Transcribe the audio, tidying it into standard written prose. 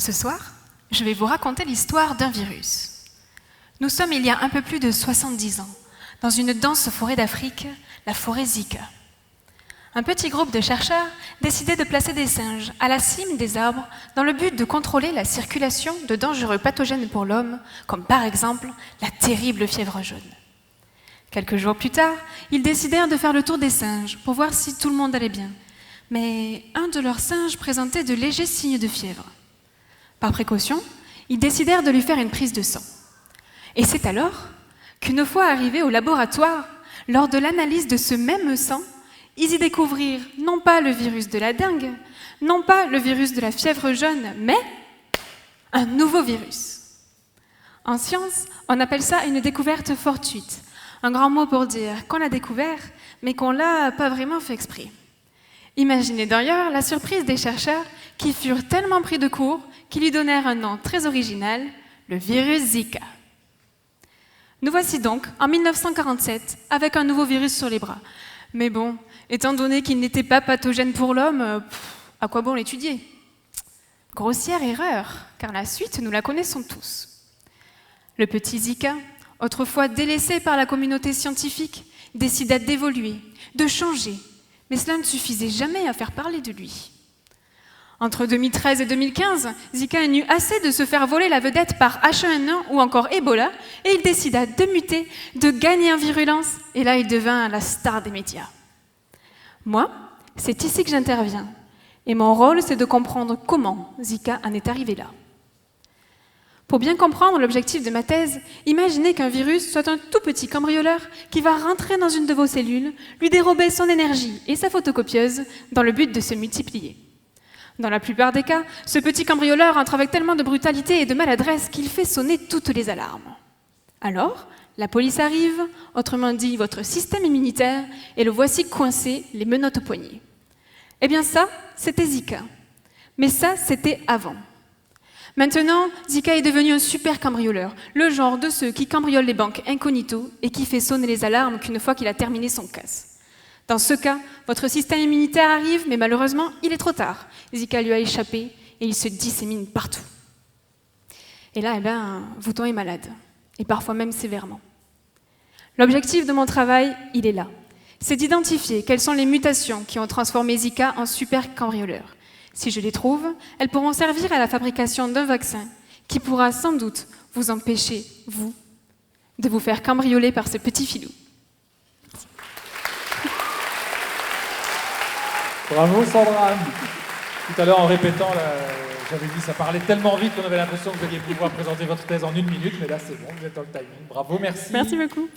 Ce soir, je vais vous raconter l'histoire d'un virus. Nous sommes il y a un peu plus de 70 ans, dans une dense forêt d'Afrique, la forêt Zika. Un petit groupe de chercheurs décidait de placer des singes à la cime des arbres dans le but de contrôler la circulation de dangereux pathogènes pour l'homme, comme par exemple la terrible fièvre jaune. Quelques jours plus tard, ils décidèrent de faire le tour des singes pour voir si tout le monde allait bien. Mais un de leurs singes présentait de légers signes de fièvre. Par précaution, ils décidèrent de lui faire une prise de sang. Et c'est alors qu'une fois arrivés au laboratoire, lors de l'analyse de ce même sang, ils y découvrirent non pas le virus de la dengue, non pas le virus de la fièvre jaune, mais un nouveau virus. En science, on appelle ça une découverte fortuite, un grand mot pour dire qu'on l'a découvert, mais qu'on l'a pas vraiment fait exprès. Imaginez d'ailleurs la surprise des chercheurs qui furent tellement pris de court qu'ils lui donnèrent un nom très original, le virus Zika. Nous voici donc en 1947 avec un nouveau virus sur les bras. Mais bon, étant donné qu'il n'était pas pathogène pour l'homme, à quoi bon l'étudier? Grossière erreur, car la suite, nous la connaissons tous. Le petit Zika, autrefois délaissé par la communauté scientifique, décida d'évoluer, de changer, mais cela ne suffisait jamais à faire parler de lui. Entre 2013 et 2015, Zika en eut assez de se faire voler la vedette par H1N1 ou encore Ebola, et il décida de muter, de gagner en virulence, et là il devint la star des médias. Moi, c'est ici que j'interviens, et mon rôle c'est de comprendre comment Zika en est arrivé là. Pour bien comprendre l'objectif de ma thèse, imaginez qu'un virus soit un tout petit cambrioleur qui va rentrer dans une de vos cellules, lui dérober son énergie et sa photocopieuse dans le but de se multiplier. Dans la plupart des cas, ce petit cambrioleur entre avec tellement de brutalité et de maladresse qu'il fait sonner toutes les alarmes. Alors, la police arrive, autrement dit votre système immunitaire, et le voici coincé, les menottes aux poignets. Eh bien ça, c'était Zika. Mais ça, c'était avant. Maintenant, Zika est devenu un super cambrioleur, le genre de ceux qui cambriolent les banques incognito et qui fait sonner les alarmes qu'une fois qu'il a terminé son casse. Dans ce cas, votre système immunitaire arrive, mais malheureusement, il est trop tard. Zika lui a échappé et il se dissémine partout. Et là, Vouton est malade, et parfois même sévèrement. L'objectif de mon travail, il est là. C'est d'identifier quelles sont les mutations qui ont transformé Zika en super cambrioleur. Si je les trouve, elles pourront servir à la fabrication d'un vaccin qui pourra sans doute vous empêcher, vous, de vous faire cambrioler par ce petit filou. Bravo Sandra. Tout à l'heure en répétant, j'avais dit ça parlait tellement vite qu'on avait l'impression que vous alliez pouvoir présenter votre thèse en 1 minute, mais là c'est bon, vous êtes dans le timing. Bravo, merci. Merci beaucoup.